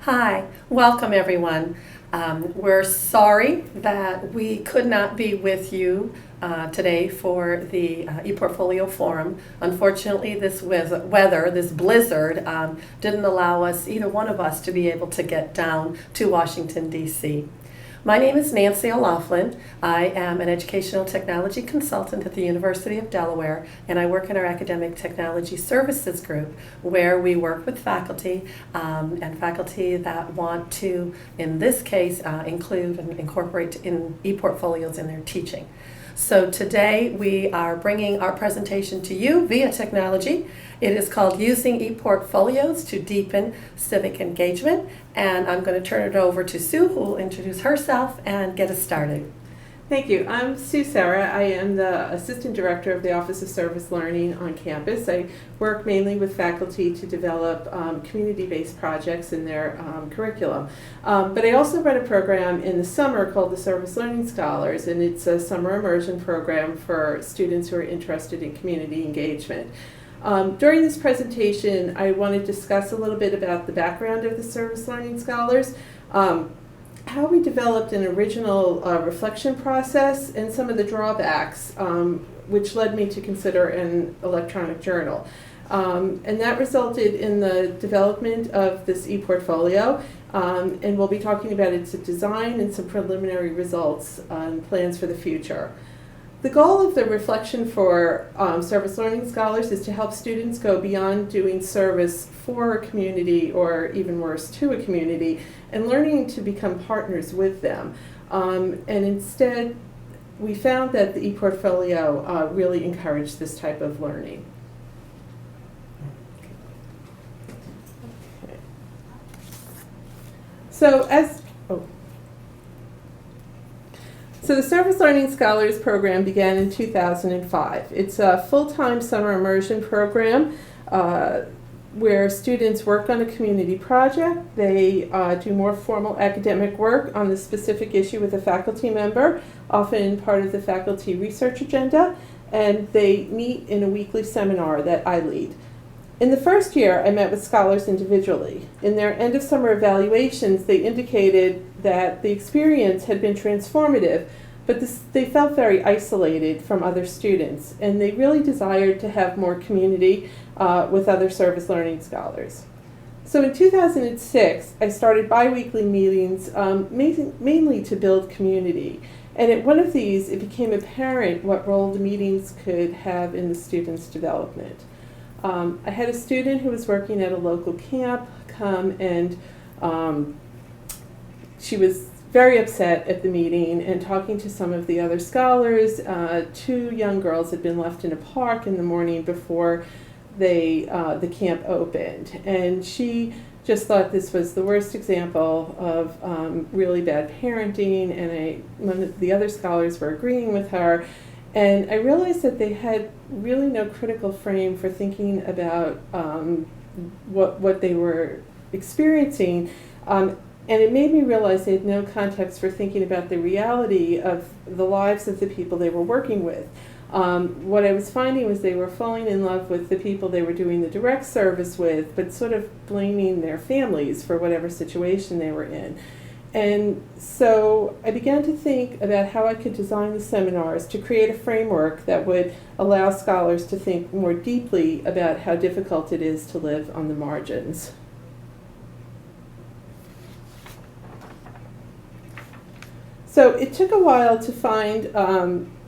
Hi, welcome everyone. We're sorry that we could not be with you today for the ePortfolio Forum. Unfortunately, this weather, this blizzard, didn't allow us, either one of us, to be able to get down to Washington, D.C. My name is Nancy O'Laughlin. I am an educational technology consultant at the University of Delaware, and I work in our academic technology services group, where we work with faculty and faculty that want to, in this case, include and incorporate in ePortfolios in their teaching. So today we are bringing our presentation to you via technology. It is called Using ePortfolios to Deepen Civic Engagement, and I'm going to turn it over to Sue, who will introduce herself and get us started. Thank you. I'm Sue Serra. I am the Assistant Director of the Office of Service Learning on campus. I work mainly with faculty to develop community-based projects in their curriculum. But I also run a program in the summer called the Service Learning Scholars, and it's a summer immersion program for students who are interested in community engagement. During this presentation, I want to discuss a little bit about the background of the Service Learning Scholars, how we developed an original reflection process, and some of the drawbacks, which led me to consider an electronic journal. And that resulted in the development of this ePortfolio, and we'll be talking about its design and some preliminary results and plans for the future. The goal of the reflection for Service Learning Scholars is to help students go beyond doing service for a community, or even worse, to a community, and learning to become partners with them. And instead, we found that the ePortfolio really encouraged this type of learning. Okay. So the Service Learning Scholars program began in 2005. It's a full-time summer immersion program where students work on a community project. They do more formal academic work on the specific issue with a faculty member, often part of the faculty research agenda, and they meet in a weekly seminar that I lead. In the first year, I met with scholars individually. In their end of summer evaluations, they indicated that the experience had been transformative, but they felt very isolated from other students, and they really desired to have more community with other service learning scholars. So in 2006, I started bi-weekly meetings mainly to build community. And at one of these, it became apparent what role the meetings could have in the students' development. I had a student who was working at a local camp come, and she was very upset at the meeting, and talking to some of the other scholars. Two young girls had been left in a park in the morning before the camp opened, and she just thought this was the worst example of really bad parenting, and one of the other scholars were agreeing with her. And I realized that they had really no critical frame for thinking about what they were experiencing. And it made me realize they had no context for thinking about the reality of the lives of the people they were working with. What I was finding was they were falling in love with the people they were doing the direct service with, but sort of blaming their families for whatever situation they were in. And so I began to think about how I could design the seminars to create a framework that would allow scholars to think more deeply about how difficult it is to live on the margins. So it took a while to find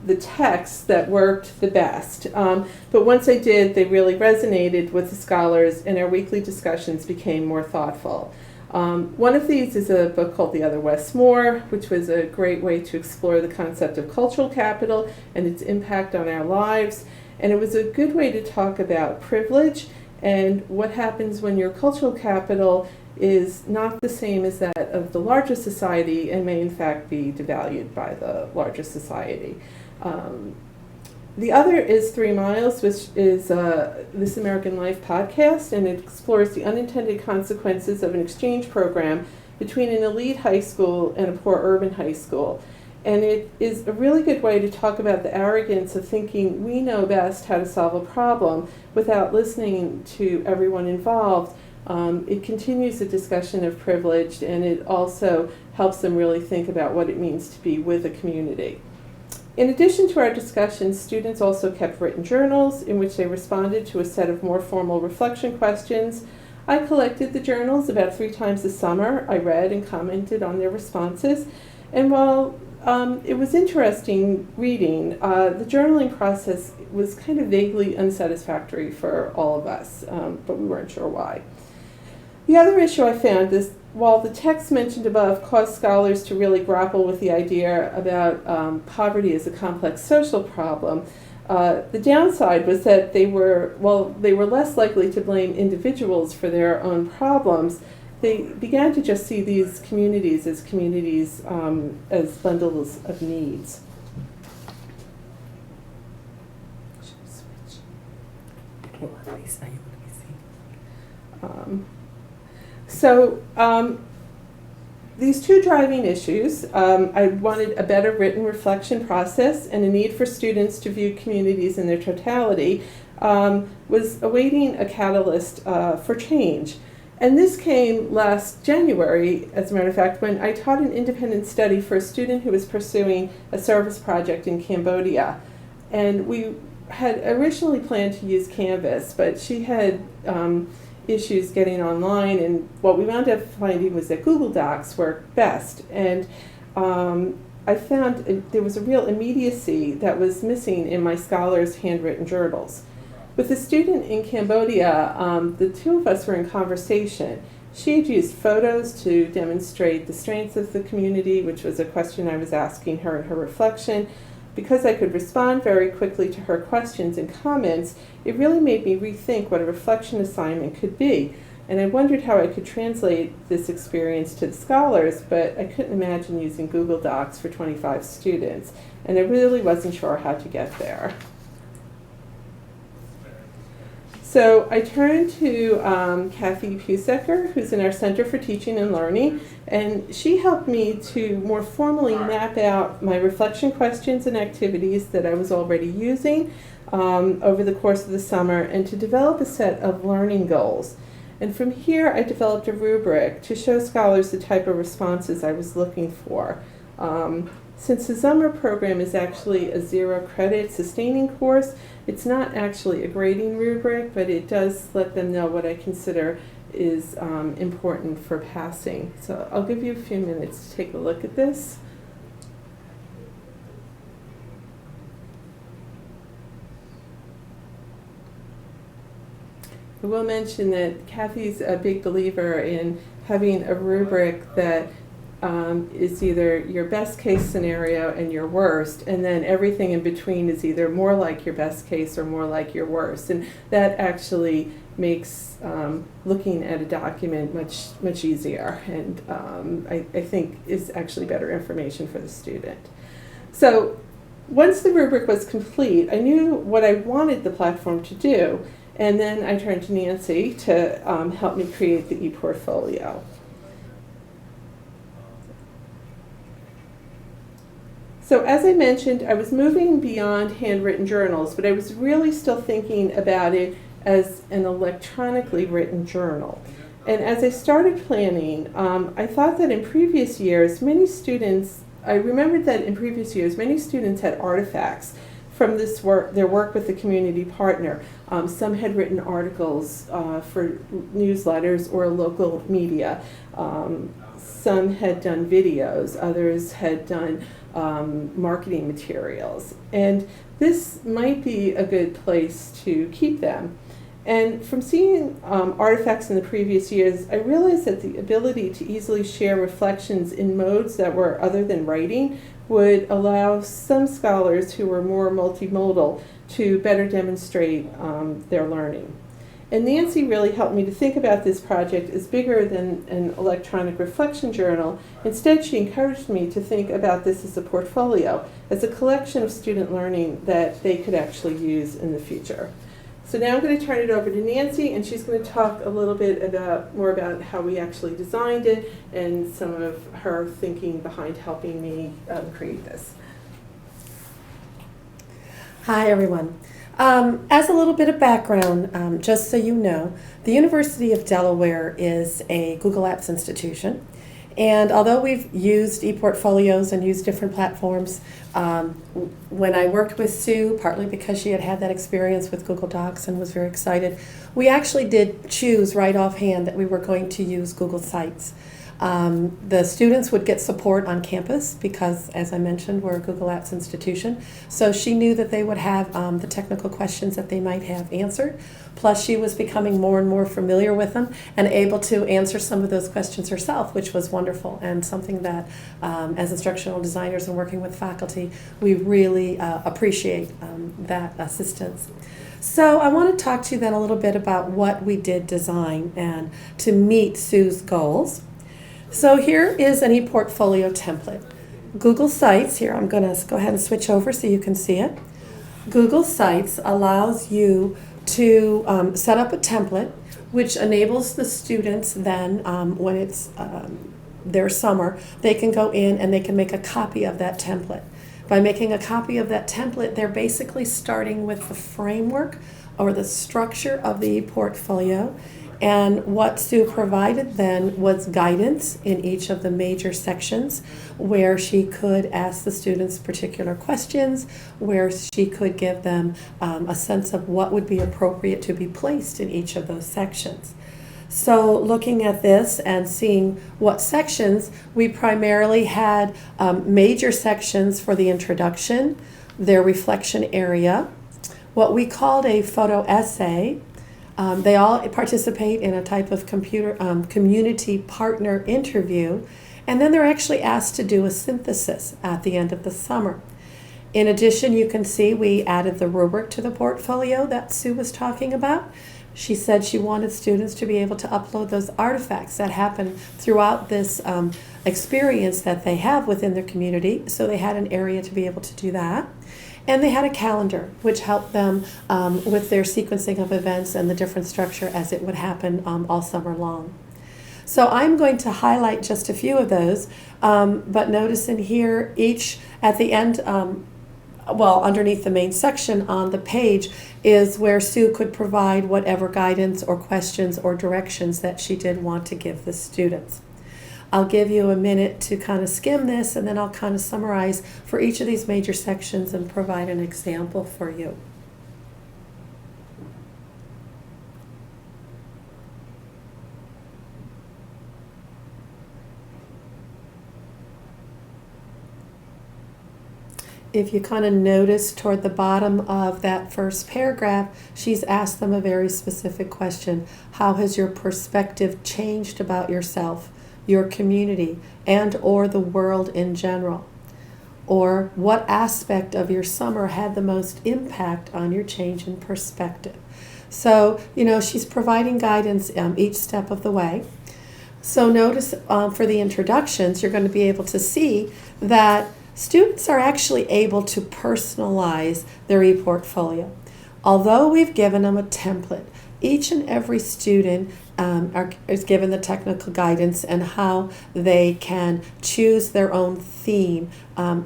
the texts that worked the best, but once I did, they really resonated with the scholars, and our weekly discussions became more thoughtful. One of these is a book called The Other Westmore, which was a great way to explore the concept of cultural capital and its impact on our lives, and it was a good way to talk about privilege and what happens when your cultural capital is not the same as that of the larger society, and may in fact be devalued by the larger society. The other is 3 Miles, which is This American Life podcast, and it explores the unintended consequences of an exchange program between an elite high school and a poor urban high school. And it is a really good way to talk about the arrogance of thinking we know best how to solve a problem without listening to everyone involved, It continues a discussion of privilege, and it also helps them really think about what it means to be with a community. In addition to our discussions, students also kept written journals in which they responded to a set of more formal reflection questions. I collected the journals about 3 times this summer. I read and commented on their responses. And while it was interesting reading, the journaling process was kind of vaguely unsatisfactory for all of us, but we weren't sure why. The other issue I found is while the text mentioned above caused scholars to really grapple with the idea about poverty as a complex social problem, the downside was that they were less likely to blame individuals for their own problems. They began to just see these communities as bundles of needs. These 2 driving issues, I wanted a better written reflection process and a need for students to view communities in their totality, was awaiting a catalyst for change. And this came last January, as a matter of fact, when I taught an independent study for a student who was pursuing a service project in Cambodia. And we had originally planned to use Canvas, but she had issues getting online, and what we wound up finding was that Google Docs worked best. And I found there was a real immediacy that was missing in my scholars' handwritten journals. With the student in Cambodia, the 2 of us were in conversation. She had used photos to demonstrate the strengths of the community, which was a question I was asking her in her reflection. Because I could respond very quickly to her questions and comments, it really made me rethink what a reflection assignment could be. And I wondered how I could translate this experience to the scholars, but I couldn't imagine using Google Docs for 25 students. And I really wasn't sure how to get there. So I turned to Kathy Pusecker, who's in our Center for Teaching and Learning, and she helped me to more formally map out my reflection questions and activities that I was already using over the course of the summer, and to develop a set of learning goals. And from here, I developed a rubric to show scholars the type of responses I was looking for. Since the summer program is actually a 0-credit sustaining course, it's not actually a grading rubric, but it does let them know what I consider is important for passing. So I'll give you a few minutes to take a look at this. I will mention that Kathy's a big believer in having a rubric that is either your best case scenario and your worst, and then everything in between is either more like your best case or more like your worst. And that actually makes looking at a document much easier, and I think is actually better information for the student. So once the rubric was complete, I knew what I wanted the platform to do, and then I turned to Nancy to help me create the ePortfolio. So as I mentioned, I was moving beyond handwritten journals, but I was really still thinking about it as an electronically written journal. And as I started planning, I thought that in previous years, many students had artifacts from this work, their work with the community partner. Some had written articles for newsletters or local media. Some had done videos, others had done marketing materials. And this might be a good place to keep them. And from seeing artifacts in the previous years, I realized that the ability to easily share reflections in modes that were other than writing would allow some scholars who were more multimodal to better demonstrate their learning. And Nancy really helped me to think about this project as bigger than an electronic reflection journal. Instead, she encouraged me to think about this as a portfolio, as a collection of student learning that they could actually use in the future. So now I'm going to turn it over to Nancy, and she's going to talk a little bit more about how we actually designed it and some of her thinking behind helping me create this. Hi, everyone. As a little bit of background, just so you know, the University of Delaware is a Google Apps institution. And although we've used ePortfolios and used different platforms, when I worked with Sue, partly because she had had that experience with Google Docs and was very excited, we actually did choose right offhand that we were going to use Google Sites. The students would get support on campus because, as I mentioned, we're a Google Apps institution. So she knew that they would have the technical questions that they might have answered. Plus, she was becoming more and more familiar with them and able to answer some of those questions herself, which was wonderful and something that, as instructional designers and working with faculty, we really appreciate that assistance. So I want to talk to you then a little bit about what we did design and to meet Sue's goals. So here is an ePortfolio template. Google Sites, here I'm going to go ahead and switch over so you can see it. Google Sites allows you to set up a template which enables the students then, when it's their summer, they can go in and they can make a copy of that template. By making a copy of that template, they're basically starting with the framework or the structure of the ePortfolio. And what Sue provided then was guidance in each of the major sections where she could ask the students particular questions, where she could give them a sense of what would be appropriate to be placed in each of those sections. So looking at this and seeing what sections, we primarily had major sections for the introduction, their reflection area, what we called a photo essay. They all participate in a type of community partner interview, and then they're actually asked to do a synthesis at the end of the summer. In addition, you can see we added the rubric to the portfolio that Sue was talking about. She said she wanted students to be able to upload those artifacts that happen throughout this experience that they have within their community, so they had an area to be able to do that. And they had a calendar, which helped them with their sequencing of events and the different structure as it would happen all summer long. So I'm going to highlight just a few of those, but notice in here, each at the end, underneath the main section on the page is where Sue could provide whatever guidance or questions or directions that she did want to give the students. I'll give you a minute to kind of skim this, and then I'll kind of summarize for each of these major sections and provide an example for you. If you kind of notice toward the bottom of that first paragraph, she's asked them a very specific question. How has your perspective changed about yourself, your community, and or the world in general? Or what aspect of your summer had the most impact on your change in perspective? So, she's providing guidance each step of the way. So notice for the introductions, you're going to be able to see that students are actually able to personalize their ePortfolio. Although we've given them a template, each and every student is given the technical guidance and how they can choose their own theme,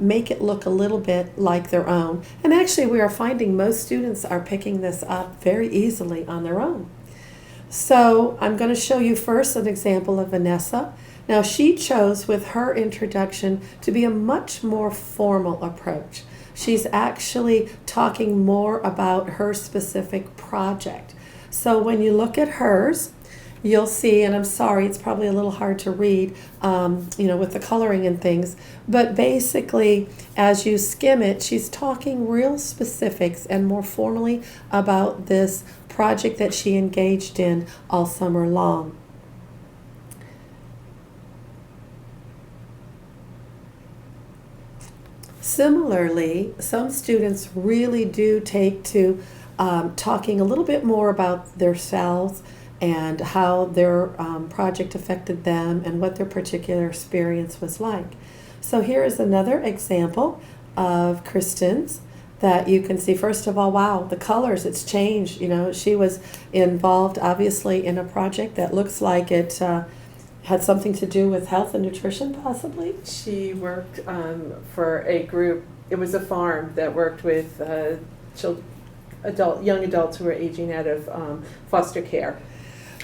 make it look a little bit like their own. And actually, we are finding most students are picking this up very easily on their own. So I'm going to show you first an example of Vanessa. Now, she chose with her introduction to be a much more formal approach. She's actually talking more about her specific project. So when you look at hers, you'll see, and I'm sorry, it's probably a little hard to read, with the coloring and things, but basically, as you skim it, she's talking real specifics and more formally about this project that she engaged in all summer long. Similarly, some students really do take to talking a little bit more about themselves and how their project affected them and what their particular experience was like. So here is another example of Kristen's that you can see. First of all, wow, the colors, it's changed. She was involved obviously in a project that looks like it had something to do with health and nutrition, possibly? She worked for a group. It was a farm that worked with young adults who were aging out of foster care.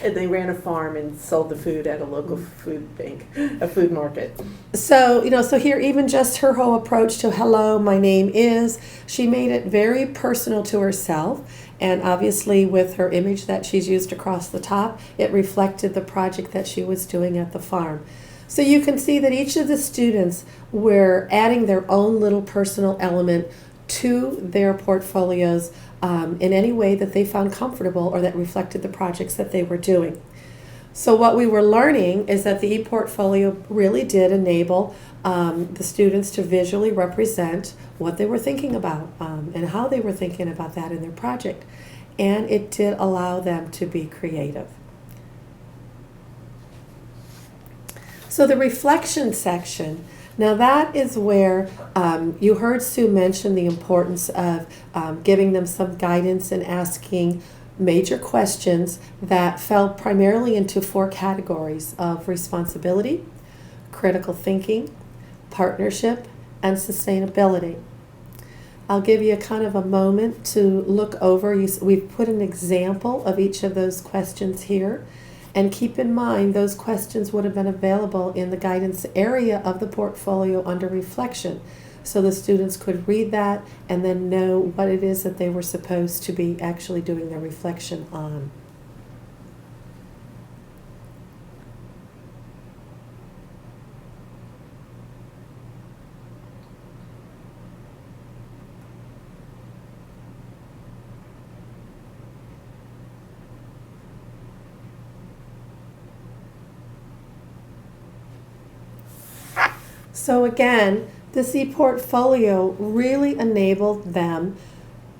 And they ran a farm and sold the food at a local food bank, a food market. So, so here, even just her whole approach to hello, my name is, she made it very personal to herself. And obviously with her image that she's used across the top, it reflected the project that she was doing at the farm. So you can see that each of the students were adding their own little personal element to their portfolios in any way that they found comfortable or that reflected the projects that they were doing. So what we were learning is that the ePortfolio really did enable the students to visually represent what they were thinking about and how they were thinking about that in their project. And it did allow them to be creative. So the reflection section, now that is where you heard Sue mention the importance of giving them some guidance and asking major questions that fell primarily into 4 categories of responsibility, critical thinking, partnership, and sustainability. I'll give you a kind of a moment to look over. We've put an example of each of those questions here. And keep in mind, those questions would have been available in the guidance area of the portfolio under reflection. So the students could read that and then know what it is that they were supposed to be actually doing their reflection on. So again, this ePortfolio really enabled them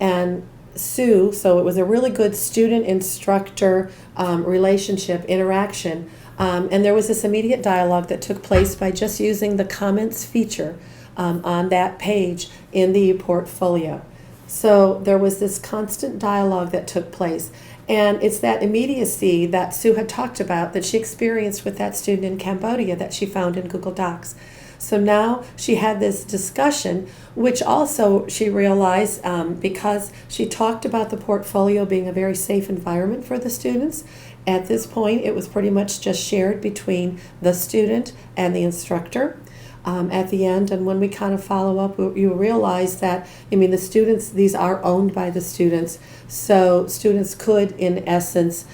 and Sue, so it was a really good student-instructor relationship, interaction, and there was this immediate dialogue that took place by just using the comments feature on that page in the ePortfolio. So there was this constant dialogue that took place. And it's that immediacy that Sue had talked about that she experienced with that student in Cambodia that she found in Google Docs. So now she had this discussion, which also she realized because she talked about the portfolio being a very safe environment for the students. At this point, it was pretty much just shared between the student and the instructor. At the end, and when we kind of follow up, you realize that, the students, these are owned by the students, so students could, in essence,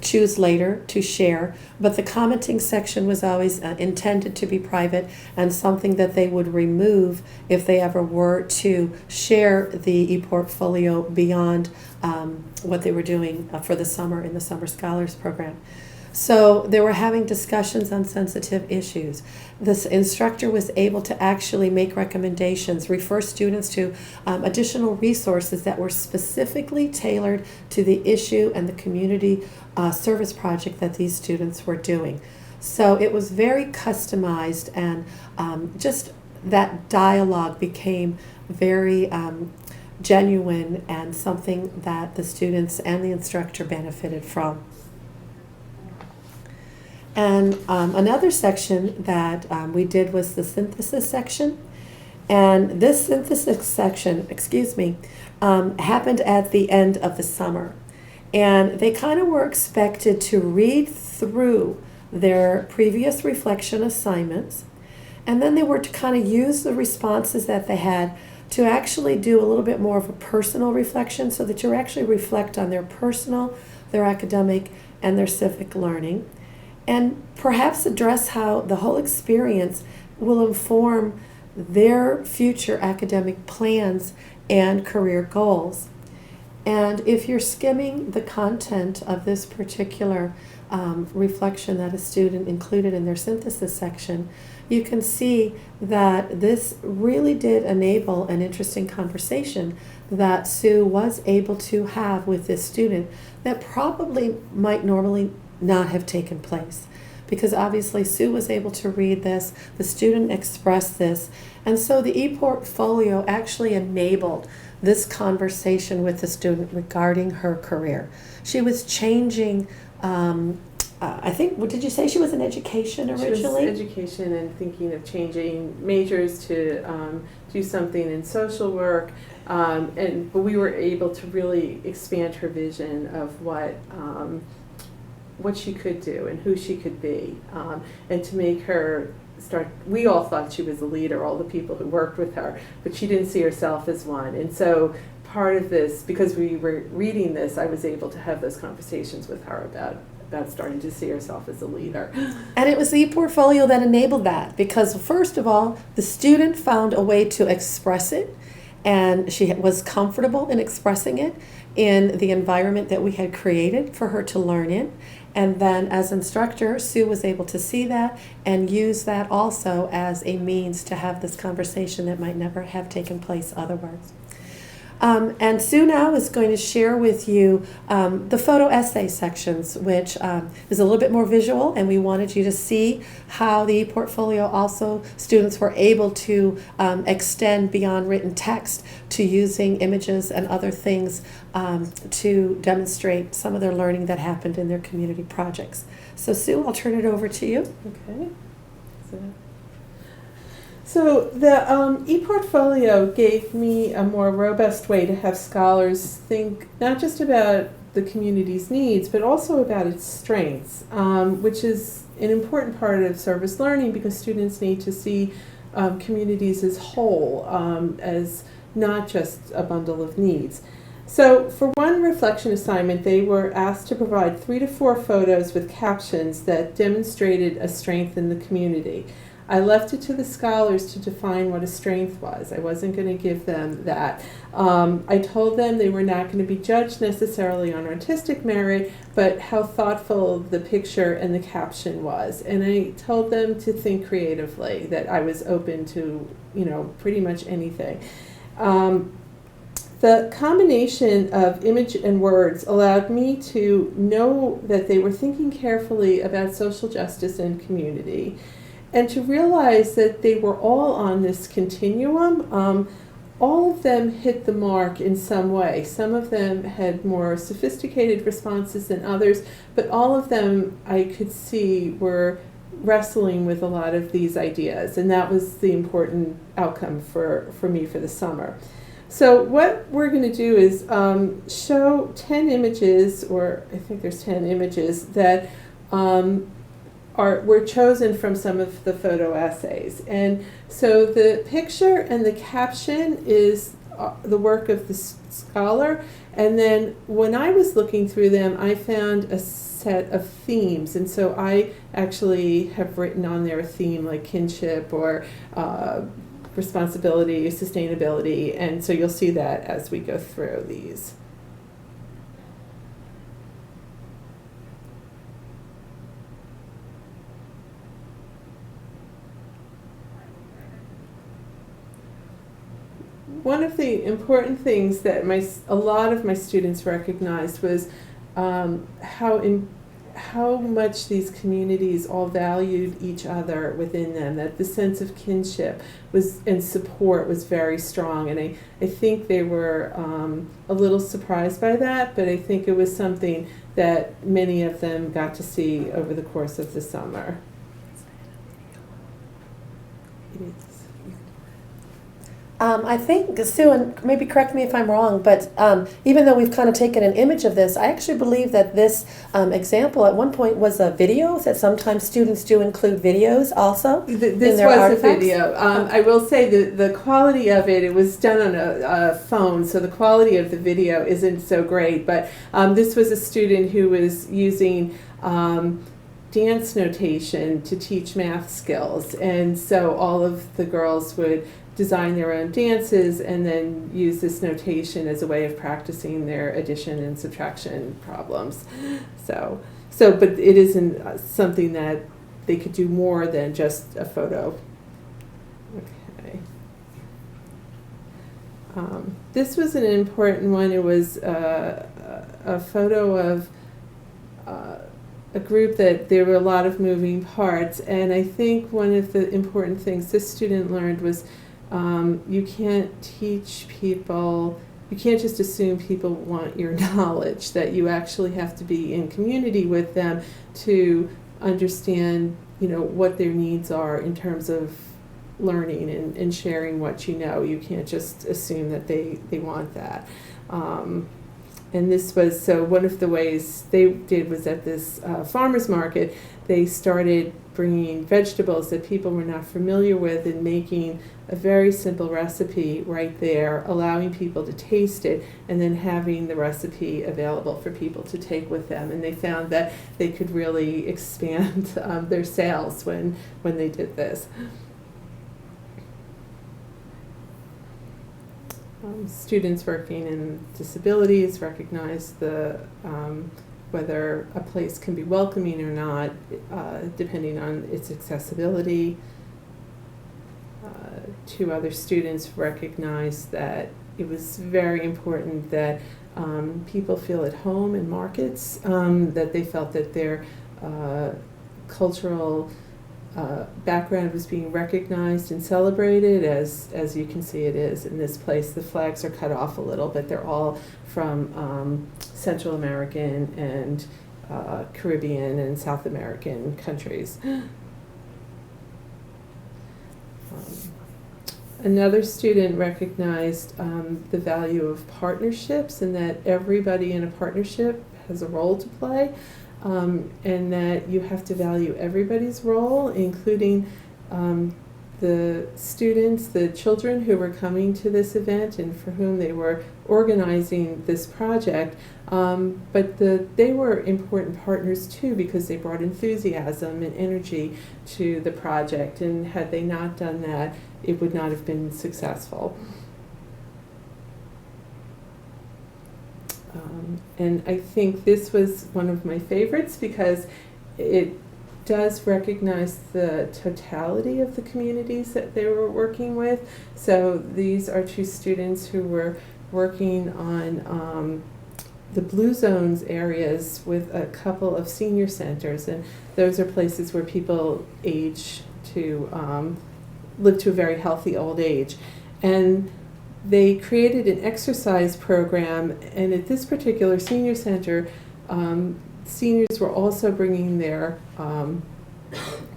choose later to share, but the commenting section was always intended to be private and something that they would remove if they ever were to share the ePortfolio beyond what they were doing for the summer in the Summer Scholars Program. So they were having discussions on sensitive issues. This instructor was able to actually make recommendations, refer students to additional resources that were specifically tailored to the issue and the community service project that these students were doing. So it was very customized, and just that dialogue became very genuine and something that the students and the instructor benefited from. And another section that we did was the synthesis section. And this synthesis section, happened at the end of the summer. And they kind of were expected to read through their previous reflection assignments. And then they were to kind of use the responses that they had to actually do a little bit more of a personal reflection, so that you actually reflect on their personal, their academic, and their civic learning. And perhaps address how the whole experience will inform their future academic plans and career goals. And if you're skimming the content of this particular reflection that a student included in their synthesis section, you can see that this really did enable an interesting conversation that Sue was able to have with this student that probably might normally not have taken place, because obviously Sue was able to read this, the student expressed this, and so the ePortfolio actually enabled this conversation with the student regarding her career. She was changing I think, what did you say she was in education originally? She was education and thinking of changing majors to do something in social work. But we were able to really expand her vision of what she could do and who she could be, and to make her start. We all thought she was a leader, all the people who worked with her, but she didn't see herself as one. And so part of this, because we were reading this, I was able to have those conversations with her about starting to see herself as a leader. And it was the ePortfolio that enabled that, because first of all, the student found a way to express it, and she was comfortable in expressing it in the environment that we had created for her to learn in. And then as instructor, Sue was able to see that and use that also as a means to have this conversation that might never have taken place otherwise. And Sue now is going to share with you the photo essay sections, which is a little bit more visual, and we wanted you to see how the ePortfolio also students were able to extend beyond written text to using images and other things to demonstrate some of their learning that happened in their community projects. So Sue, I'll turn it over to you. Okay. So the ePortfolio gave me a more robust way to have scholars think not just about the community's needs, but also about its strengths, which is an important part of service learning, because students need to see communities as whole, as not just a bundle of needs. So for one reflection assignment, they were asked to provide 3 to 4 photos with captions that demonstrated a strength in the community. I left it to the scholars to define what a strength was. I wasn't going to give them that. I told them they were not going to be judged necessarily on artistic merit, but how thoughtful the picture and the caption was. And I told them to think creatively, that I was open to, pretty much anything. The combination of image and words allowed me to know that they were thinking carefully about social justice and community, and to realize that they were all on this continuum. All of them hit the mark in some way. Some of them had more sophisticated responses than others, but all of them I could see were wrestling with a lot of these ideas, and that was the important outcome for me for the summer. So what we're going to do is show 10 images, or I think there's 10 images, that were chosen from some of the photo essays. And so the picture and the caption is the work of the scholar. And then when I was looking through them, I found a set of themes. And so I actually have written on there a theme like kinship or responsibility, sustainability. And so you'll see that as we go through these. One of the important things that a lot of my students recognized was how much these communities all valued each other within them, that the sense of kinship and support was very strong. And I think they were a little surprised by that, but I think it was something that many of them got to see over the course of the summer. I think, Sue, and maybe correct me if I'm wrong, but even though we've kind of taken an image of this, I actually believe that this example at one point was a video, that sometimes students do include videos also This in their was artifacts. a video. I will say the quality of it was done on a phone, so the quality of the video isn't so great, but this was a student who was using dance notation to teach math skills, and so all of the girls would design their own dances and then use this notation as a way of practicing their addition and subtraction problems. So but it isn't something that they could do more than just a photo. Okay. This was an important one. It was a photo of a group that there were a lot of moving parts, and I think one of the important things this student learned was you can't teach people you can't just assume people want your knowledge, that you actually have to be in community with them to understand, what their needs are in terms of learning and sharing what you know. You can't just assume that they want that. And this was, so one of the ways they did was at this farmer's market, they started bringing vegetables that people were not familiar with and making a very simple recipe right there, allowing people to taste it, and then having the recipe available for people to take with them. And they found that they could really expand their sales when they did this. Students working in disabilities recognize whether a place can be welcoming or not, depending on its accessibility. Two other students recognized that it was very important that people feel at home in markets, that they felt that their cultural background was being recognized and celebrated, as you can see it is in this place. The flags are cut off a little, but they're all from Central American and Caribbean and South American countries. Another student recognized the value of partnerships, and that everybody in a partnership has a role to play. And that you have to value everybody's role, including the students, the children who were coming to this event and for whom they were organizing this project. But they were important partners too, because they brought enthusiasm and energy to the project, and had they not done that, it would not have been successful. And I think this was one of my favorites because it does recognize the totality of the communities that they were working with. So these are two students who were working on the Blue Zones areas with a couple of senior centers, and those are places where people age to live to a very healthy old age. And they created an exercise program, and at this particular senior center, seniors were also bringing their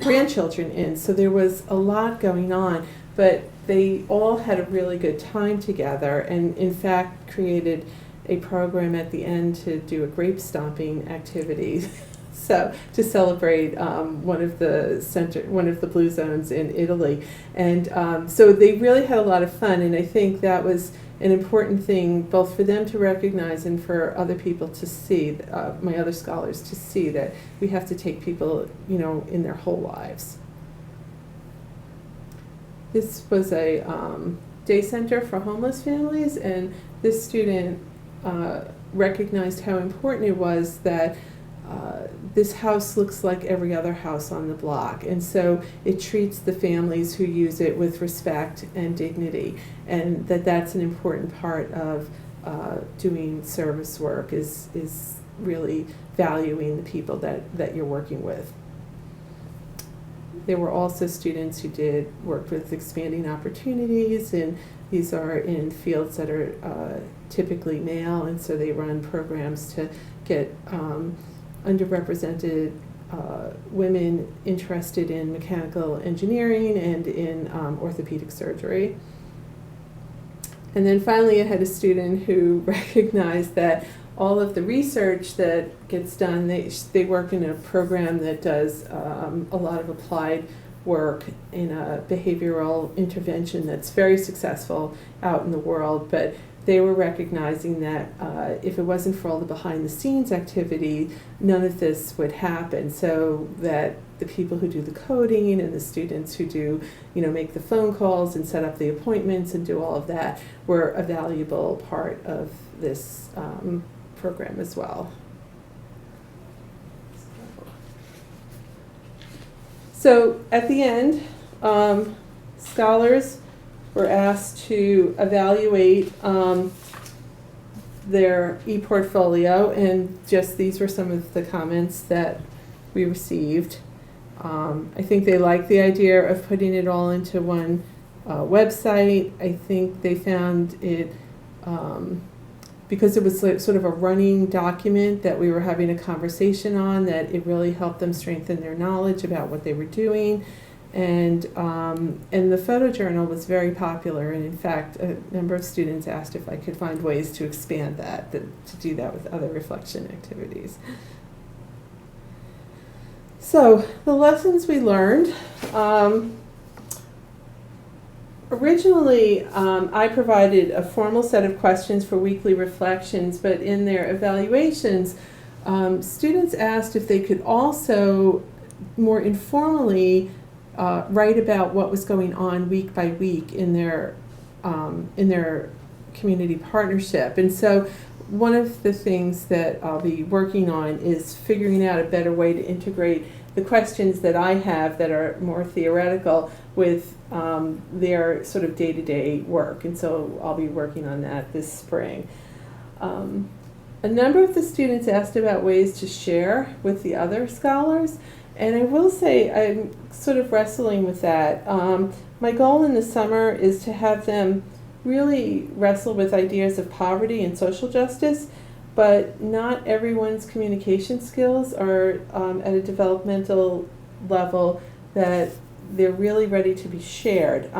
grandchildren in. So there was a lot going on, but they all had a really good time together, and in fact created a program at the end to do a grape stomping activity. So to celebrate one of the Blue Zones in Italy, and so they really had a lot of fun. And I think that was an important thing both for them to recognize and for other people to see, my other scholars to see, that we have to take people, in their whole lives. This was a day center for homeless families, and this student recognized how important it was that this house looks like every other house on the block, and so it treats the families who use it with respect and dignity, and that's an important part of doing service work, is really valuing the people that you're working with. There were also students who worked with expanding opportunities, and these are in fields that are typically male, and so they run programs to get underrepresented women interested in mechanical engineering and in orthopedic surgery. And then finally I had a student who recognized that all of the research that gets done, they work in a program that does a lot of applied work in a behavioral intervention that's very successful out in the world, but they were recognizing that if it wasn't for all the behind-the-scenes activity, none of this would happen. So that the people who do the coding and the students who do, make the phone calls and set up the appointments and do all of that were a valuable part of this program as well. So at the end, scholars were asked to evaluate their ePortfolio, and just these were some of the comments that we received. I think they liked the idea of putting it all into one website. I think they found it because it was sort of a running document that we were having a conversation on, that it really helped them strengthen their knowledge about what they were doing. And the photojournal was very popular, and in fact, a number of students asked if I could find ways to expand that, to do that with other reflection activities. So, the lessons we learned. Originally, I provided a formal set of questions for weekly reflections, but in their evaluations, students asked if they could also more informally write about what was going on week by week in their community partnership. And so one of the things that I'll be working on is figuring out a better way to integrate the questions that I have that are more theoretical with their sort of day-to-day work. And so I'll be working on that this spring. A number of the students asked about ways to share with the other scholars. And I will say I'm sort of wrestling with that. My goal in the summer is to have them really wrestle with ideas of poverty and social justice, but not everyone's communication skills are at a developmental level that they're really ready to be shared.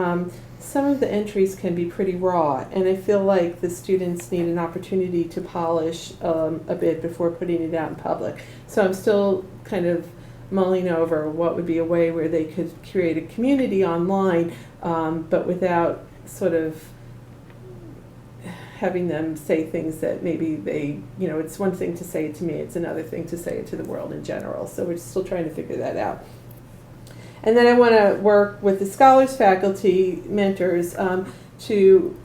Some of the entries can be pretty raw, and I feel like the students need an opportunity to polish a bit before putting it out in public. So I'm still kind of mulling over what would be a way where they could create a community online, but without sort of having them say things that maybe they, it's one thing to say it to me, it's another thing to say it to the world in general. So we're still trying to figure that out. And then I want to work with the scholars, faculty, mentors to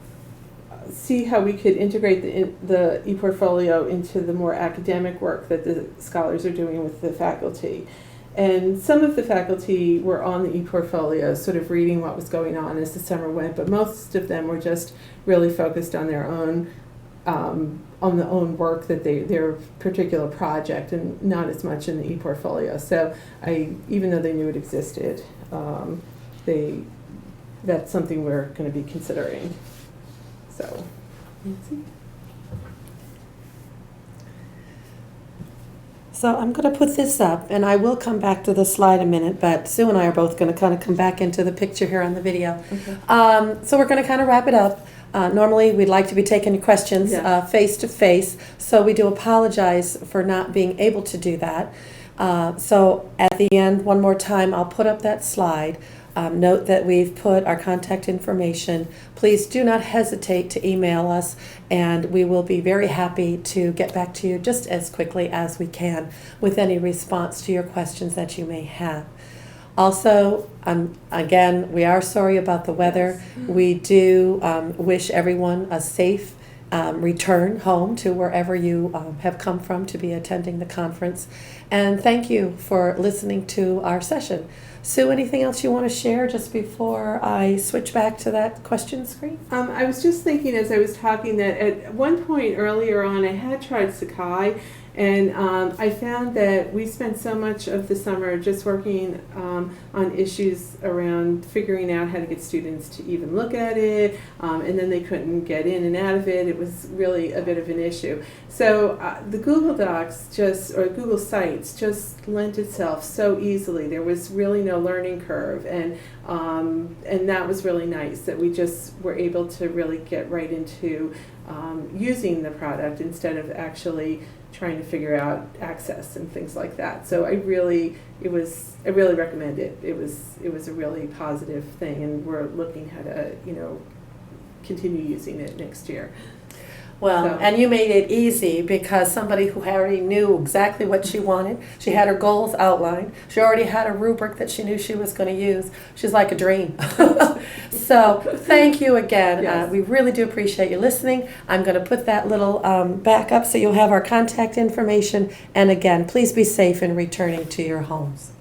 see how we could integrate the ePortfolio into the more academic work that the scholars are doing with the faculty. And some of the faculty were on the ePortfolio, sort of reading what was going on as the summer went, but most of them were just really focused on their own work, that their particular project, and not as much in the ePortfolio. So even though they knew it existed, that's something we're going to be considering. So, Nancy? So I'm going to put this up, and I will come back to the slide in a minute, but Sue and I are both going to kind of come back into the picture here on the video. Okay. So we're going to kind of wrap it up. Normally, we'd like to be taking questions face to face, so we do apologize for not being able to do that. So at the end, one more time, I'll put up that slide. Note that we've put our contact information. Please do not hesitate to email us, and we will be very happy to get back to you just as quickly as we can with any response to your questions that you may have. Also, again, we are sorry about the weather. Yes. We do wish everyone a safe return home to wherever you have come from to be attending the conference. And thank you for listening to our session. Sue, anything else you want to share just before I switch back to that question screen? I was just thinking as I was talking that at one point earlier on I had tried Sakai, and I found that we spent so much of the summer just working on issues around figuring out how to get students to even look at it, and then they couldn't get in and out of it. It was really a bit of an issue. So the Google Docs or Google Sites just lent itself so easily. There was really no learning curve, and that was really nice that we just were able to really get right into using the product instead of actually trying to figure out access and things like that. So I really recommend it. It was a really positive thing, and we're looking how to continue using it next year. Well, and you made it easy because somebody who already knew exactly what she wanted, she had her goals outlined, she already had a rubric that she knew she was going to use. She's like a dream. So thank you again. Yes. We really do appreciate you listening. I'm going to put that little back up so you'll have our contact information. And again, please be safe in returning to your homes.